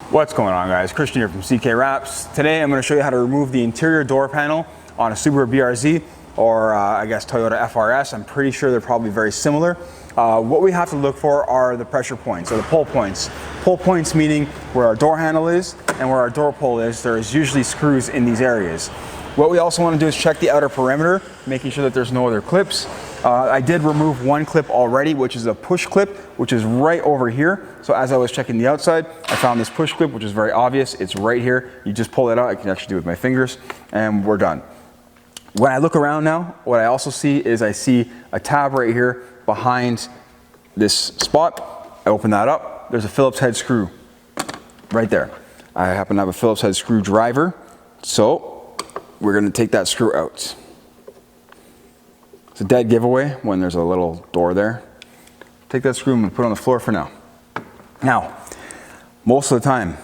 What's going on, guys? Christian here from CK Wraps. Today I'm going to show you how to remove the interior door panel on a Subaru BRZ or I guess Toyota FRS. I'm pretty sure they're probably very similar. What we have to look for are the pressure points or the pull points. Pull points meaning where our door handle is and where our door pull is. There's usually screws in these areas. What we also want to do is check the outer perimeter, making sure that there's no other clips. I did remove one clip already, which is a push clip, which is right over here. So as I was checking the outside, I found this push clip, which is very obvious. It's right here. You just pull it out. I can actually do it with my fingers, and we're done. When I look around now, what I also see is I see a tab right here behind this spot. I open that up. There's a Phillips head screw right there. I happen to have a Phillips head screwdriver, so we're going to take that screw out. It's a dead giveaway when there's a little door there. Take that screw and put it on the floor for now. Now, most of the time,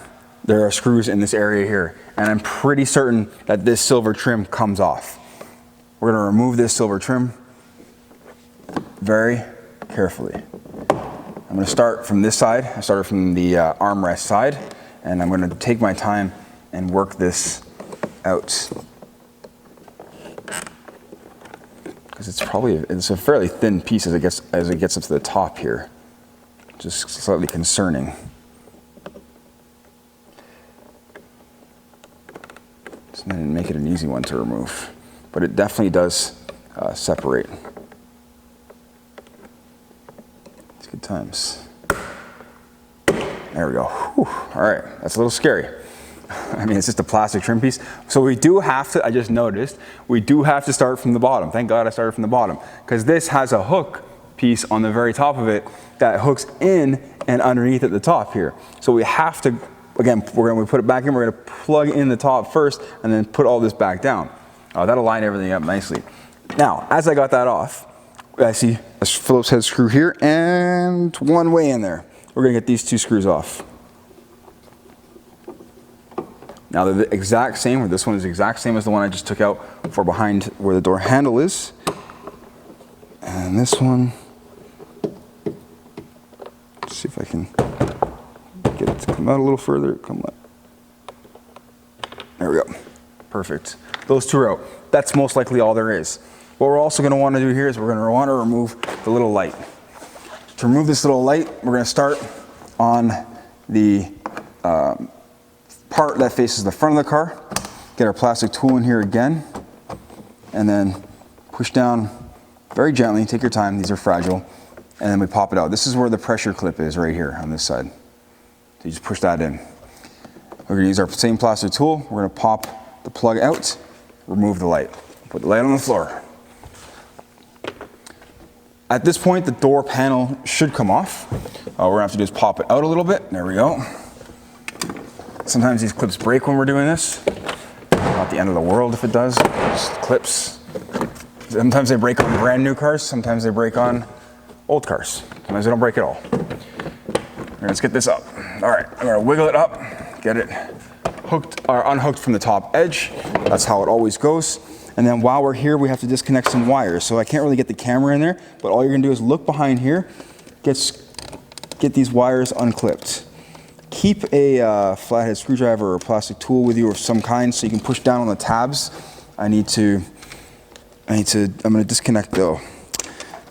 there are screws in this area here, and I'm pretty certain that this silver trim comes off. We're going to remove this silver trim very carefully. I'm going to start from this side. I started from the armrest side, and I'm going to take my time and work this out. Because it's a fairly thin piece as it gets up to the top here. Just slightly concerning. So that didn't make it an easy one to remove, but it definitely does separate. It's good times. There we go. Whew. All right, that's a little scary. I mean, it's just a plastic trim piece. So we do have to, I just noticed, we do have to start from the bottom. Thank God I started from the bottom, because this has a hook piece on the very top of it that hooks in and underneath at the top here. So we have to, again, when we put it back in, we're going to plug in the top first and then put all this back down. That'll line everything up nicely. Now, as I got that off, I see a Phillips head screw here and one way in there. We're going to get these two screws off. Now they're the exact same, or this one is the exact same as the one I just took out for behind where the door handle is. And this one, let's see if I can get it to come out a little further. Come out. There we go. Perfect. Those two are out. That's most likely all there is. What we're also going to want to do here is we're going to want to remove the little light. To remove this little light, we're going to start on the part that faces the front of the car. Get our plastic tool in here again, and then push down very gently. Take your time, these are fragile, and then we pop it out. This is where the pressure clip is, right here on this side. So you just push that in. We're gonna use our same plastic tool. We're gonna pop the plug out, remove the light. Put the light on the floor. At this point, the door panel should come off. We're gonna have to just pop it out a little bit. There we go. Sometimes these clips break when we're doing this. Not the end of the world if it does, just clips. Sometimes they break on brand new cars, sometimes they break on old cars. Sometimes they don't break at all. Let's get this up. All right, I'm gonna wiggle it up, get it hooked or unhooked from the top edge. That's how it always goes. And then while we're here, we have to disconnect some wires. So I can't really get the camera in there, but all you're gonna do is look behind here, get these wires unclipped. Keep a flathead screwdriver or a plastic tool with you of some kind so you can push down on the tabs. I'm gonna disconnect the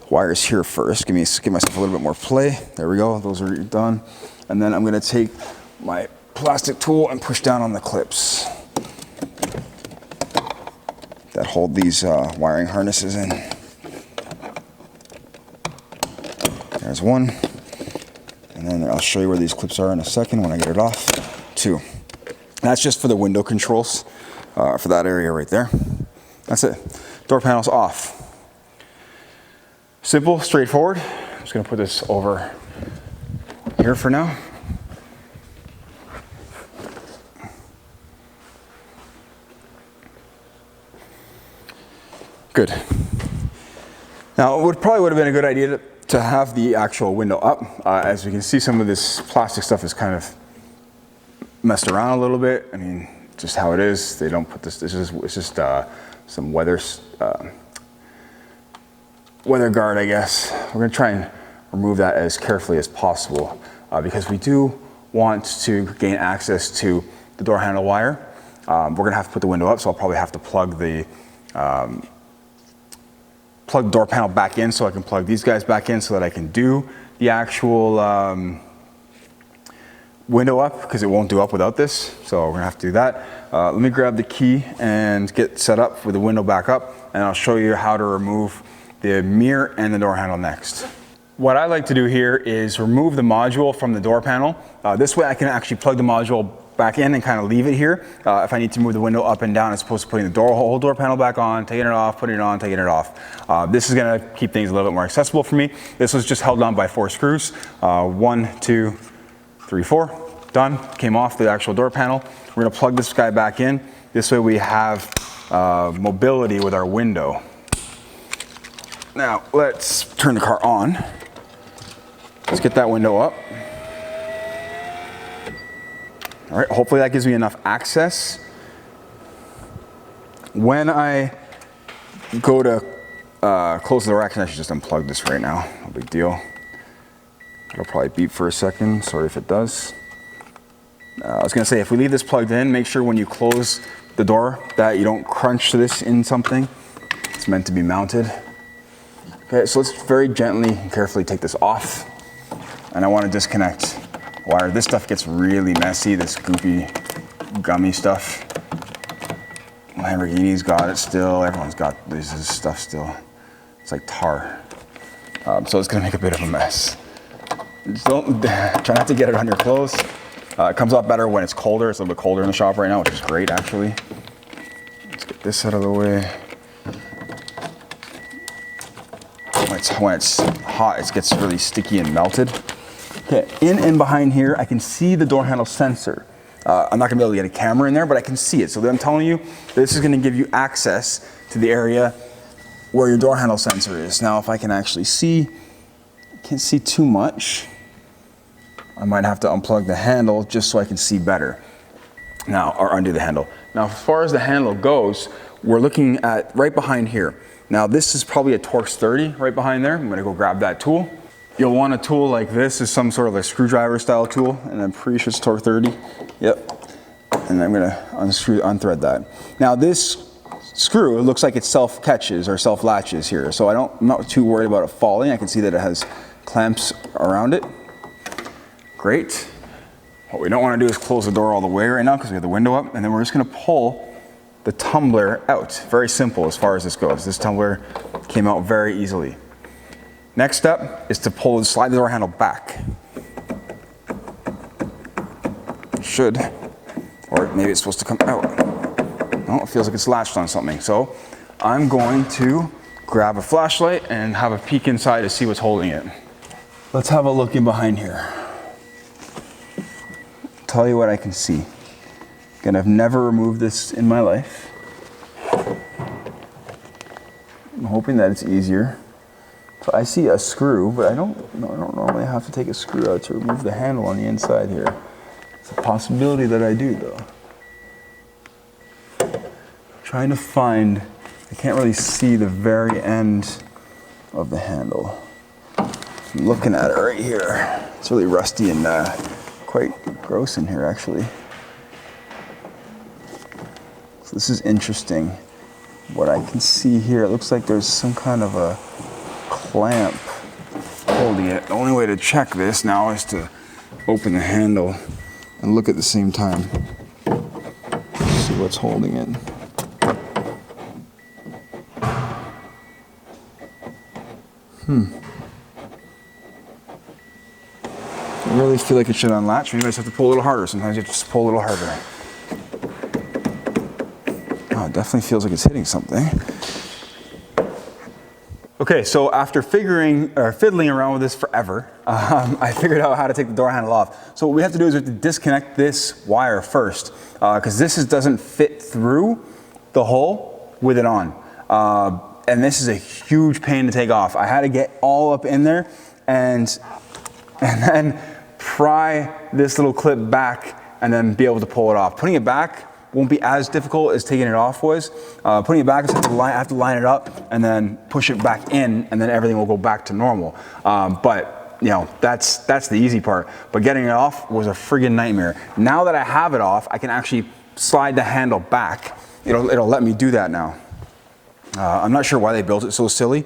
wires here first. Give myself a little bit more play. There we go, those are done. And then I'm gonna take my plastic tool and push down on the clips that hold these wiring harnesses in. There's one. And then I'll show you where these clips are in a second when I get it off. Two. That's just for the window controls, for that area right there. That's it. Door panel's off. Simple, straightforward. I'm just gonna put this over here for now. Good. Now, it probably would have been a good idea to have the actual window up. As you can see, some of this plastic stuff is kind of messed around a little bit. I mean, just how it is. They don't put this. It's just some weather guard, I guess. We're gonna try and remove that as carefully as possible because we do want to gain access to the door handle wire. We're gonna have to put the window up, so I'll probably have to plug the door panel back in so I can plug these guys back in so that I can do the actual window up, because it won't do up without this. So we're gonna have to do that. Let me grab the key and get set up with the window back up, and I'll show you how to remove the mirror and the door handle next. What I like to do here is remove the module from the door panel. This way I can actually plug the module back in and kind of leave it here. If I need to move the window up and down as opposed to putting the whole door panel back on, taking it off, putting it on, taking it off. This is gonna keep things a little bit more accessible for me. This was just held on by 4 screws. 1, 2, 3, 4, done. Came off the actual door panel. We're gonna plug this guy back in. This way we have mobility with our window. Now let's turn the car on. Let's get that window up. All right, hopefully that gives me enough access. When I go to close the door, I can actually just unplug this right now. No big deal. It'll probably beep for a second. Sorry if it does. I was gonna say, if we leave this plugged in, make sure when you close the door that you don't crunch this in something. It's meant to be mounted. Okay, so let's very gently and carefully take this off. And I want to disconnect wire. This stuff gets really messy, this goopy, gummy stuff. Lamborghini's got it still. Everyone's got this stuff still. It's like tar. So it's gonna make a bit of a mess. Just don't, try not to get it on your clothes. It comes out better when it's colder. It's a little bit colder in the shop right now, which is great actually. Let's get this out of the way. When it's hot, it gets really sticky and melted. Okay, in and behind here, I can see the door handle sensor. I'm not gonna be able to get a camera in there, but I can see it. So I'm telling you, this is gonna give you access to the area where your door handle sensor is. Now, if I can actually see, I can't see too much. I might have to unplug the handle just so I can see better. Now, or undo the handle. Now, as far as the handle goes, we're looking at right behind here. Now, this is probably a Torx 30 right behind there. I'm gonna go grab that tool. You'll want a tool like this. Is some sort of a screwdriver style tool, and I'm pretty sure it's Torx 30. Yep. And I'm gonna unthread that. Now, this screw, it looks like it self-catches or self-latches here. So I'm not too worried about it falling. I can see that it has clamps around it. Great. What we don't want to do is close the door all the way right now because we have the window up, and then we're just going to pull the tumbler out. Very simple as far as this goes. This tumbler came out very easily. Next step is to slide the door handle back. Should, or maybe it's supposed to come out. No, it feels like it's latched on something. So I'm going to grab a flashlight and have a peek inside to see what's holding it. Let's have a look in behind here. Tell you what I can see. Again, I've never removed this in my life. I'm hoping that it's easier. So I see a screw, but I don't normally have to take a screw out to remove the handle on the inside here. It's a possibility that I do though. Trying to find, I can't really see the very end of the handle. I'm looking at it right here. It's really rusty and quite gross in here actually. So this is interesting. What I can see here, it looks like there's some kind of a clamp holding it. The only way to check this now is to open the handle and look at the same time. See what's holding it. I really feel like it should unlatch. Maybe I just have to pull a little harder. Sometimes you have to just pull a little harder. Oh, it definitely feels like it's hitting something. Okay, so after fiddling around with this forever, I figured out how to take the door handle off. So what we have to do is we have to disconnect this wire first, because this doesn't fit through the hole with it on. And this is a huge pain to take off. I had to get all up in there and then pry this little clip back and then be able to pull it off. Putting it back won't be as difficult as taking it off was. Putting it back, I have to line it up and then push it back in, and then everything will go back to normal. But you know, that's the easy part. But getting it off was a friggin' nightmare. Now that I have it off, I can actually slide the handle back. It'll let me do that now. I'm not sure why they built it so silly.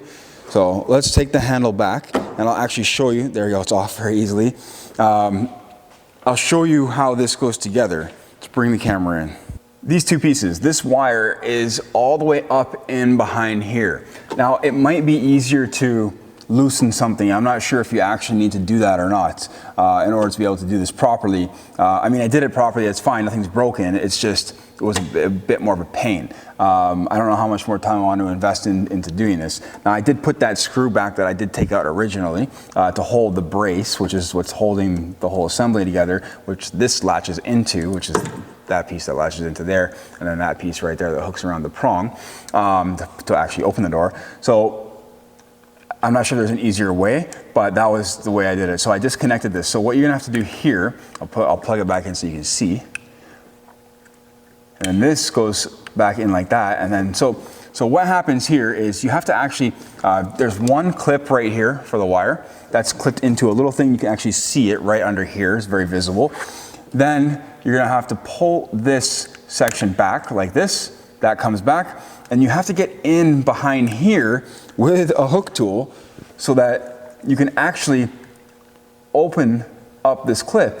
So let's take the handle back and I'll actually show you. There you go, it's off very easily. I'll show you how this goes together. Let's bring the camera in. These two pieces, this wire is all the way up in behind here. Now it might be easier to loosen something. I'm not sure if you actually need to do that or not in order to be able to do this properly. I mean, I did it properly, it's fine, nothing's broken. It's just, it was a bit more of a pain. I don't know how much more time I want to invest into doing this. Now I did put that screw back that I did take out originally to hold the brace, which is what's holding the whole assembly together, which this latches into, which is that piece that latches into there, and then that piece right there that hooks around the prong to actually open the door. So I'm not sure there's an easier way, but that was the way I did it. So I disconnected this. So what you're gonna have to do here, I'll plug it back in so you can see. And this goes back in like that. And then, so what happens here is you have to actually, there's one clip right here for the wire that's clipped into a little thing. You can actually see it right under here. It's very visible. Then you're gonna have to pull this section back like this. That comes back. And you have to get in behind here with a hook tool so that you can actually open up this clip.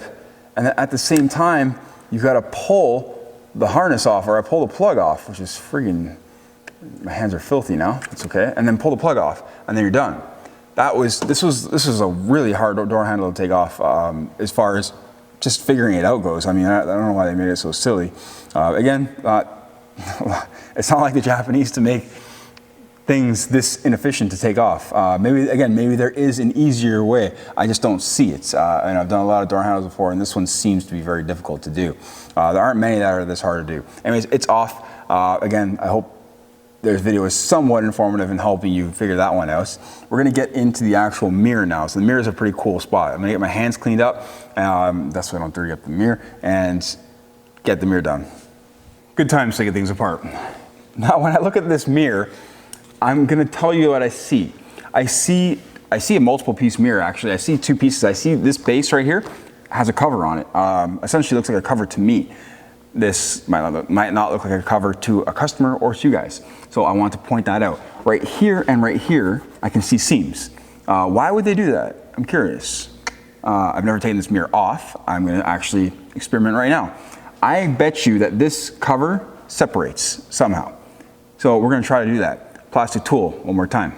And then at the same time, you gotta pull the harness off, or I pull the plug off, which is friggin', my hands are filthy now, it's okay. And then pull the plug off, and then you're done. This was a really hard door handle to take off as far as just figuring it out goes. I mean, I don't know why they made it so silly. Again, it's not like the Japanese to make things this inefficient to take off. Maybe there is an easier way. I just don't see it. And I've done a lot of door handles before, and this one seems to be very difficult to do. There aren't many that are this hard to do. Anyways, it's off. Again, I hope this video is somewhat informative in helping you figure that one out. We're gonna get into the actual mirror now. So the mirror is a pretty cool spot. I'm gonna get my hands cleaned up. That's why I don't dirty up the mirror, and get the mirror done. Good times taking things apart. Now, when I look at this mirror, I'm gonna tell you what I see. I see a multiple piece mirror, actually. I see two pieces. I see this base right here has a cover on it. Essentially looks like a cover to me. This might not look like a cover to a customer or to you guys. So I want to point that out. Right here and right here, I can see seams. Why would they do that? I'm curious. I've never taken this mirror off. I'm gonna actually experiment right now. I bet you that this cover separates somehow. So we're gonna try to do that. Plastic tool, one more time.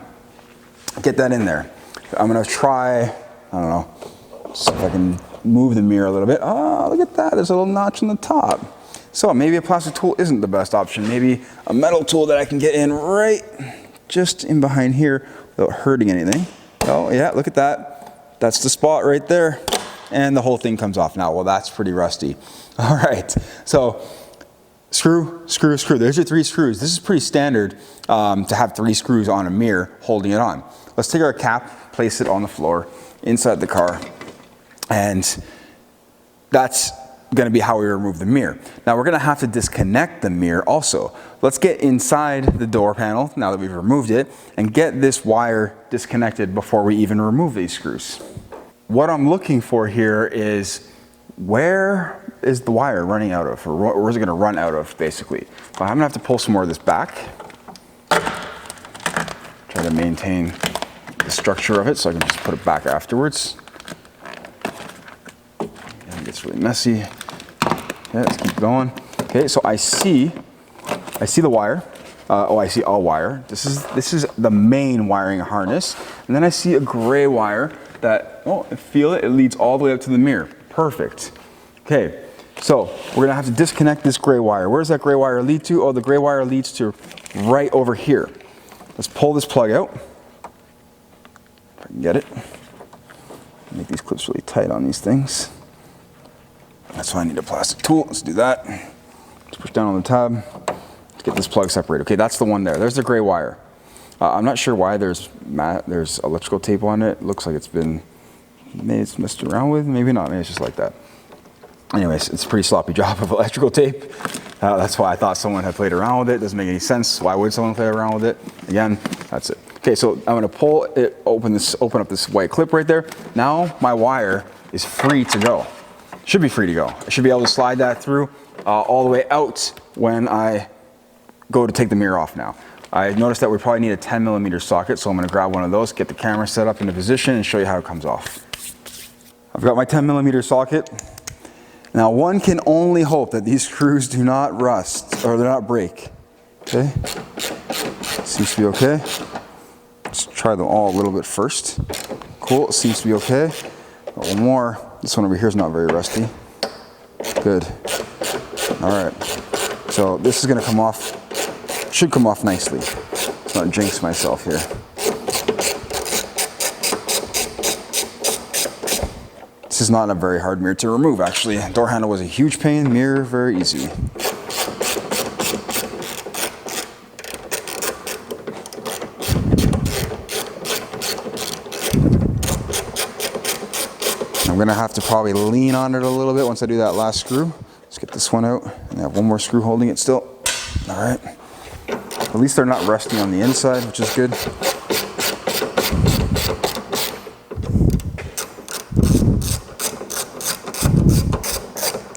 Get that in there. I'm gonna try, I don't know, see if I can move the mirror a little bit. Oh, look at that, there's a little notch on the top. So maybe a plastic tool isn't the best option. Maybe a metal tool that I can get in right just in behind here without hurting anything. Oh yeah, look at that. That's the spot right there. And the whole thing comes off now. Well, that's pretty rusty. All right, so screw, screw, screw. There's your 3 screws. This is pretty standard to have 3 screws on a mirror holding it on. Let's take our cap, place it on the floor inside the car, and that's gonna be how we remove the mirror. Now we're gonna have to disconnect the mirror also. Let's get inside the door panel now that we've removed it and get this wire disconnected before we even remove these screws. What I'm looking for here is, where is the wire running out of, or where's it gonna run out of, basically? But I'm gonna have to pull some more of this back. Try to maintain the structure of it so I can just put it back afterwards. And it gets really messy. Yeah, let's keep going. Okay, so I see the wire. I see all wire. This is the main wiring harness. And then I see a gray wire that, I feel it, it leads all the way up to the mirror. Perfect. Okay, so we're gonna have to disconnect this gray wire. Where does that gray wire lead to? Oh, the gray wire leads to right over here. Let's pull this plug out. If I can get it. Make these clips really tight on these things. That's why I need a plastic tool. Let's do that. Let's push down on the tab. Let's get this plug separated. Okay, that's the one there. There's the gray wire. I'm not sure why there's electrical tape on it. Looks like maybe it's messed around with. Maybe not. Maybe it's just like that. Anyways, it's a pretty sloppy job of electrical tape. That's why I thought someone had played around with it. Doesn't make any sense. Why would someone play around with it? Again, that's it. Okay, so I'm gonna pull it, open up this white clip right there. Now my wire is free to go. Should be free to go. I should be able to slide that through all the way out when I go to take the mirror off now. I noticed that we probably need a 10mm socket, so I'm gonna grab one of those, get the camera set up into position, and show you how it comes off. I've got my 10mm socket. Now one can only hope that these screws do not rust, or they're not break. Okay, seems to be okay. Let's try them all a little bit first. Cool, it seems to be okay. Got one more. This one over here is not very rusty. Good. All right, so this is gonna come off, should come off nicely. Let's not jinx myself here. This is not a very hard mirror to remove, actually. Door handle was a huge pain, mirror very easy. I'm gonna have to probably lean on it a little bit once I do that last screw. Let's get this one out, and I have one more screw holding it still. All right. At least they're not rusty on the inside, which is good.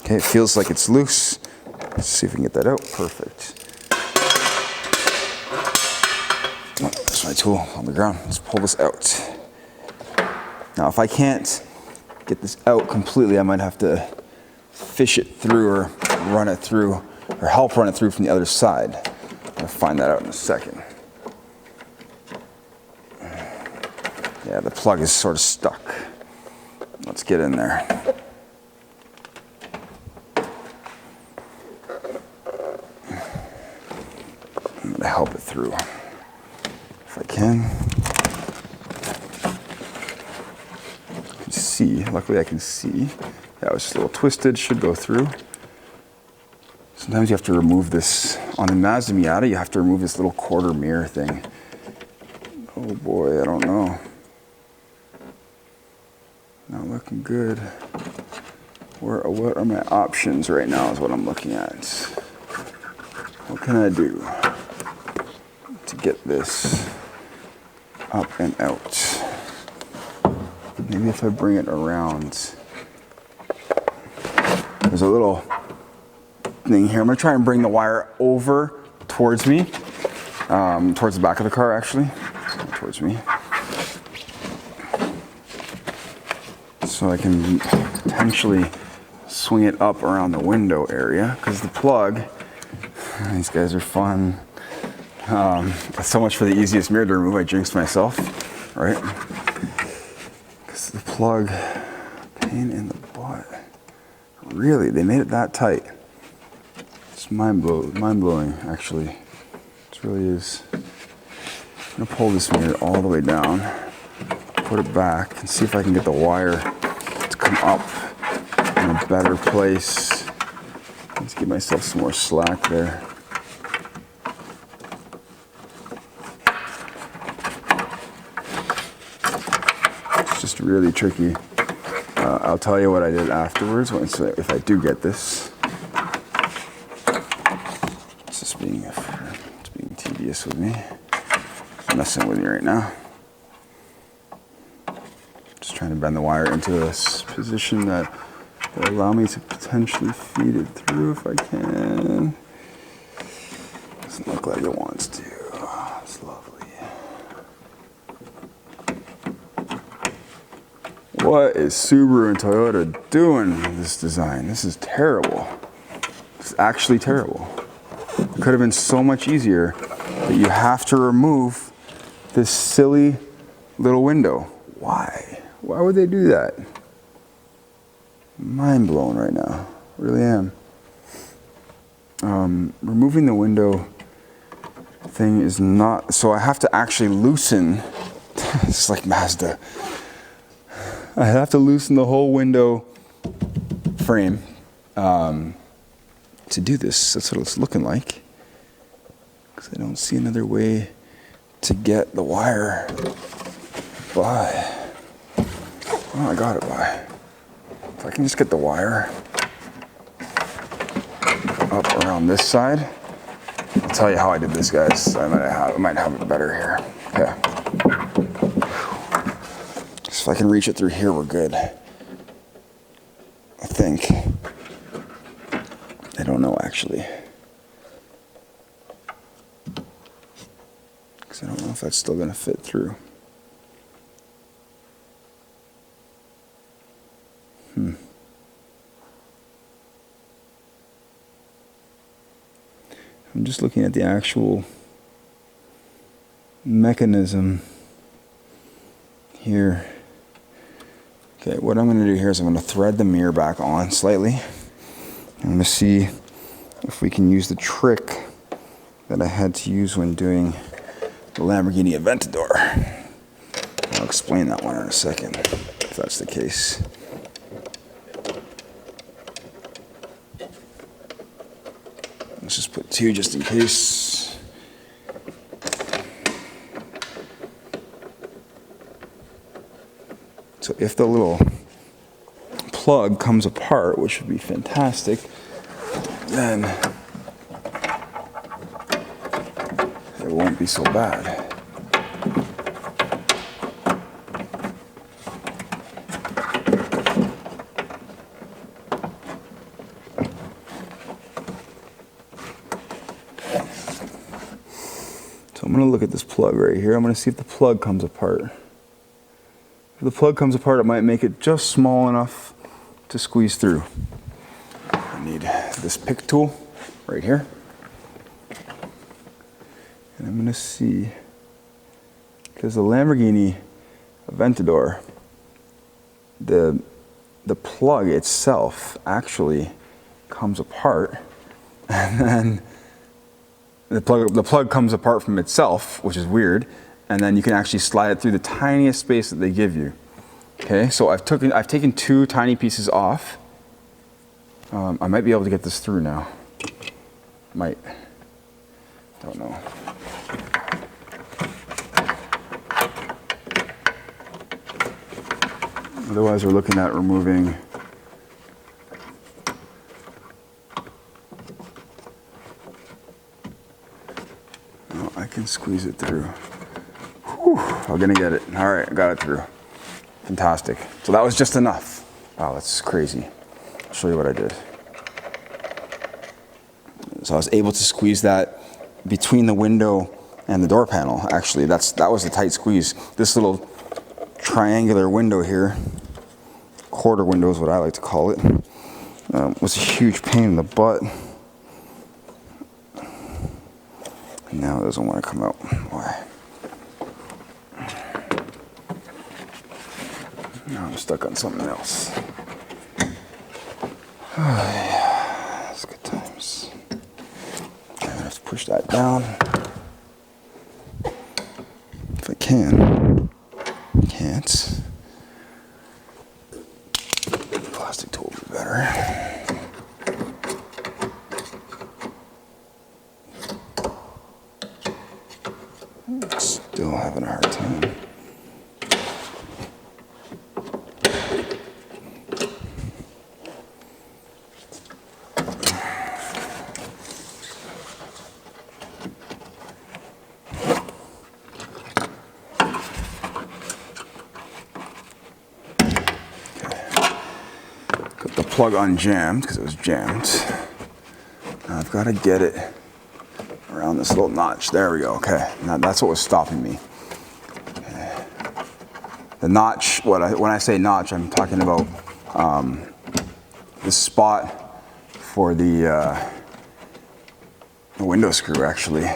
Okay, it feels like it's loose. Let's see if we can get that out. Perfect. Oh, that's my tool on the ground. Let's pull this out. Now, if I can't get this out completely, I might have to fish it through or run it through, or help run it through from the other side. I'll find that out in a second. Yeah, the plug is sort of stuck. Let's get in there. I'm gonna help it through if I can. See, luckily I can see. That was just a little twisted, should go through. Sometimes you have to remove this. On the Mazda Miata, you have to remove this little quarter mirror thing. Oh boy, I don't know. Not looking good. What are my options right now is what I'm looking at. What can I do to get this up and out? Maybe if I bring it around. There's a little thing here. I'm gonna try and bring the wire over towards me, towards the back of the car actually, towards me. So I can potentially swing it up around the window area, because the plug, these guys are fun. So much for the easiest mirror to remove. I jinxed myself, right? The plug, pain in the butt. Really, they made it that tight. It's mind blowing, actually. It really is. I'm gonna pull this mirror all the way down, put it back, and see if I can get the wire to come up in a better place. Let's give myself some more slack there. Just really tricky. I'll tell you what I did afterwards if I do get this. It's just being tedious with me. It's messing with me right now. Just trying to bend the wire into a position that will allow me to potentially feed it through if I can. Doesn't look like it wants to. It's lovely. What is Subaru and Toyota doing with this design? This is terrible. It's actually terrible. It could have been so much easier, but you have to remove this silly little window. Why? Why would they do that? Mind blown right now. Really am. Removing the window thing is not, so I have to actually loosen. It's like Mazda. I have to loosen the whole window frame to do this. That's what it's looking like. Because I don't see another way to get the wire by. Oh, I got it by. If I can just get the wire up around this side, I'll tell you how I did this, guys. I might have it better here. Okay. if I can reach it through here, we're good. I think. I don't know actually. Because I don't know if that's still going to fit through. I'm just looking at the actual mechanism here. Okay, what I'm going to do here is I'm going to thread the mirror back on slightly. I'm going to see if we can use the trick that I had to use when doing the Lamborghini Aventador. I'll explain that one in a second, if that's the case. Let's just put 2 just in case. So if the little plug comes apart, which would be fantastic, then it won't be so bad. So I'm going to look at this plug right here. I'm going to see if the plug comes apart. If the plug comes apart, it might make it just small enough to squeeze through. I need this pick tool right here. And I'm going to see, because the Lamborghini Aventador, the plug itself actually comes apart, and then the plug comes apart from itself, which is weird, and then you can actually slide it through the tiniest space that they give you. Okay, so I've taken 2 tiny pieces off. I might be able to get this through now. Might. Don't know. Otherwise, we're looking at removing I can squeeze it through. Whew, I'm gonna get it. All right, I got it through. Fantastic. So that was just enough. Wow, that's crazy. I'll show you what I did. So I was able to squeeze that between the window and the door panel. Actually, that was a tight squeeze. This little triangular window here, quarter window is what I like to call it, was a huge pain in the butt. Now it doesn't want to come out. Why? Now I'm stuck on something else. Oh, yeah. That's good times. I'm gonna have to push that down. If I can. Can't. Plastic tool would be better. Still having a hard time. Got the plug unjammed because it was jammed. Now I've got to get it around this little notch. There we go. Okay, now that's what was stopping me. Okay. The notch, when I say notch, I'm talking about the spot for the window screw, actually.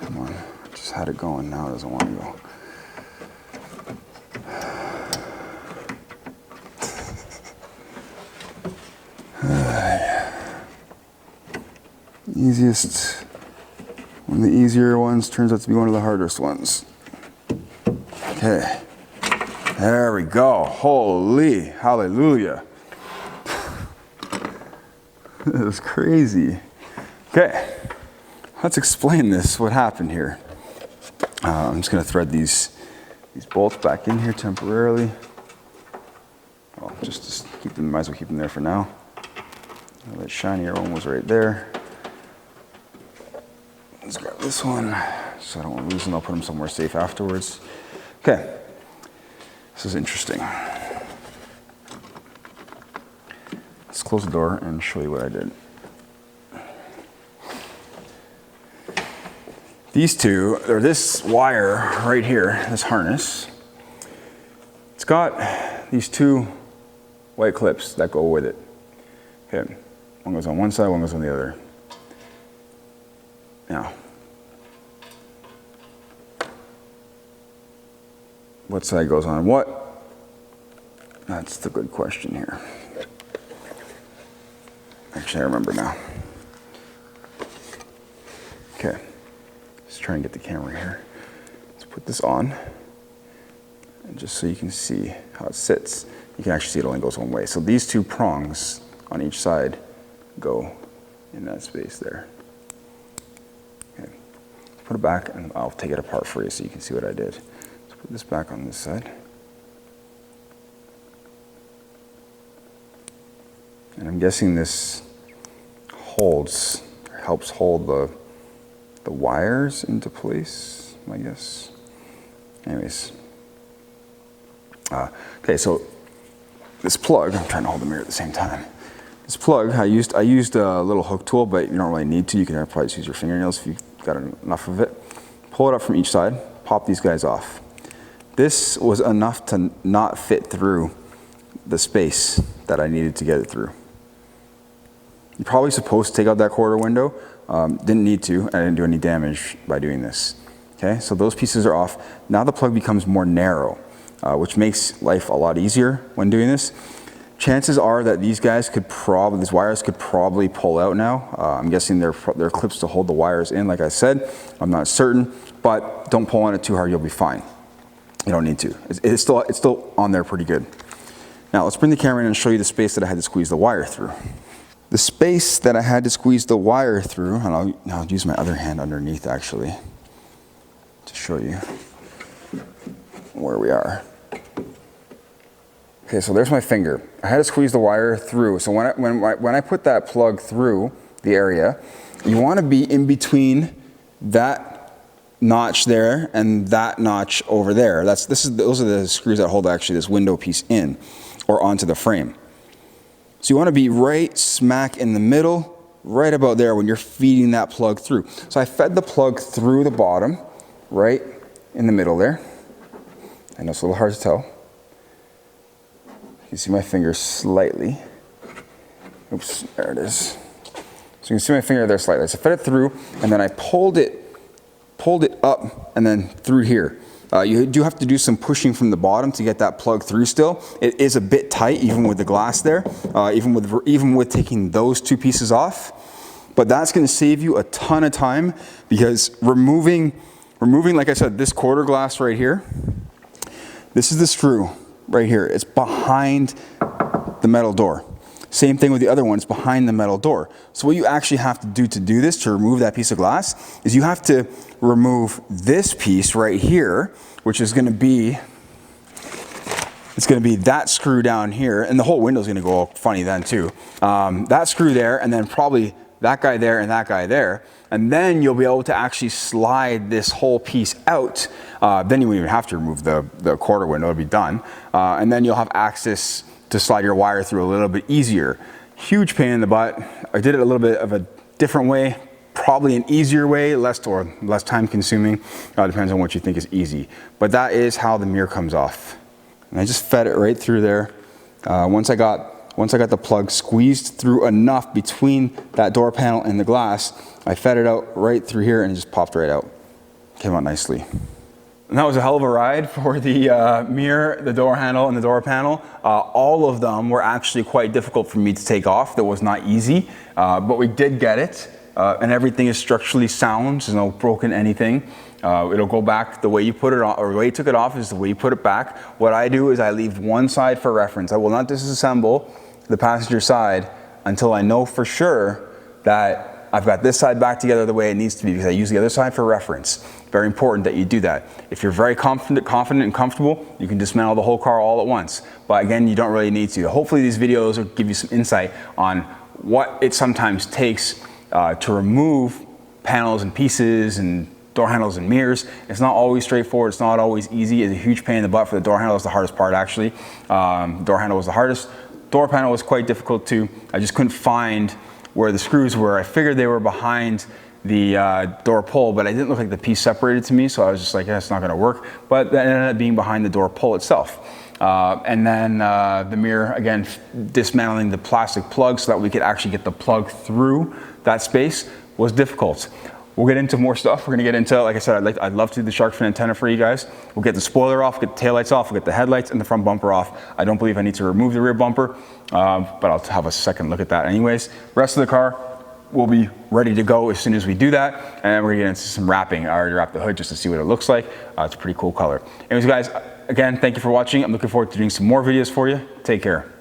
Come on, I just had it going. Now it doesn't want to go. One of the easier ones turns out to be one of the hardest ones. Okay, there we go. Holy hallelujah. That was crazy. Okay, let's explain this, what happened here. I'm just gonna thread these bolts back in here temporarily. Well, just keep them, might as well keep them there for now. That shinier one was right there. Let's grab this one so I don't want to lose them. I'll put them somewhere safe afterwards. Okay, this is interesting. Let's close the door and show you what I did. These two, or this wire right here, this harness, it's got these two white clips that go with it. Okay, one goes on one side, one goes on the other. Now, what side goes on what? That's the good question here. Actually, I remember now. Okay, let's try and get the camera here. Let's put this on, and just so you can see how it sits, you can actually see it only goes one way. So these two prongs on each side go in that space there. Okay, put it back, and I'll take it apart for you so you can see what I did. Let's put this back on this side. And I'm guessing this helps hold the wires into place, I guess. Anyways. Okay, so this plug, I'm trying to hold the mirror at the same time. This plug, I used a little hook tool, but you don't really need to. You can probably just use your fingernails if you've got enough of it. Pull it up from each side, pop these guys off. This was enough to not fit through the space that I needed to get it through. You're probably supposed to take out that quarter window. Didn't need to, I didn't do any damage by doing this. Okay, so those pieces are off. Now the plug becomes more narrow, which makes life a lot easier when doing this. Chances are that these wires could probably pull out now. I'm guessing they're clips to hold the wires in, like I said. I'm not certain, but don't pull on it too hard, you'll be fine. You don't need to. It's still on there pretty good. Now let's bring the camera in and show you the space that I had to squeeze the wire through. The space that I had to squeeze the wire through, and I'll use my other hand underneath actually to show you where we are. Okay, so there's my finger. I had to squeeze the wire through. So when I put that plug through the area, you want to be in between that notch there and that notch over there. Those are the screws that hold actually this window piece in or onto the frame. So you want to be right smack in the middle, right about there when you're feeding that plug through. So I fed the plug through the bottom, right in the middle there. I know it's a little hard to tell. You can see my finger slightly. Oops, there it is. So you can see my finger there slightly. So I fed it through, and then I pulled it up and then through here. You do have to do some pushing from the bottom to get that plug through still. It is a bit tight, even with the glass there, even with taking those two pieces off. But that's going to save you a ton of time, because removing, like I said, this quarter glass right here, this is the screw right here. It's behind the metal door. Same thing with the other one, it's behind the metal door. So what you actually have to do this, to remove that piece of glass, is you have to remove this piece right here, which is going to be, it's going to be that screw down here, and the whole window's going to go all funny then too. That screw there, and then probably that guy there and that guy there, and then you'll be able to actually slide this whole piece out. Then you won't even have to remove the quarter window, it'll be done. And then you'll have access to slide your wire through a little bit easier. Huge pain in the butt. I did it a little bit of a different way, probably an easier way, less time consuming. Depends on what you think is easy. But that is how the mirror comes off. And I just fed it right through there. Once I got the plug squeezed through enough between that door panel and the glass, I fed it out right through here and it just popped right out. Came out nicely. And that was a hell of a ride for the mirror, the door handle, and the door panel. All of them were actually quite difficult for me to take off. That was not easy, but we did get it. And everything is structurally sound, there's no broken anything. It'll go back the way you put it on, or the way you took it off is the way you put it back. What I do is I leave one side for reference. I will not disassemble the passenger side until I know for sure that I've got this side back together the way it needs to be, because I use the other side for reference. Very important that you do that. If you're very confident and comfortable, you can dismantle the whole car all at once. But again, you don't really need to. Hopefully these videos will give you some insight on what it sometimes takes to remove panels and pieces and door handles and mirrors. It's not always straightforward. It's not always easy. It's a huge pain in the butt for the door handle. It's the hardest part, actually. Door handle was the hardest. Door panel was quite difficult too. I just couldn't find where the screws were. I figured they were behind the door pull, but it didn't look like the piece separated to me, so I was just like, yeah, it's not gonna work. But that ended up being behind the door pull itself. And then the mirror, again, dismantling the plastic plug so that we could actually get the plug through that space was difficult. We'll get into more stuff. We're gonna get into, like I said, I'd love to do the shark fin antenna for you guys. We'll get the spoiler off, get the taillights off, we'll get the headlights and the front bumper off. I don't believe I need to remove the rear bumper, but I'll have a second look at that anyways. Rest of the car will be ready to go as soon as we do that. And we're gonna get into some wrapping. I already wrapped the hood just to see what it looks like. It's a pretty cool color. Anyways, guys, again, thank you for watching. I'm looking forward to doing some more videos for you. Take care.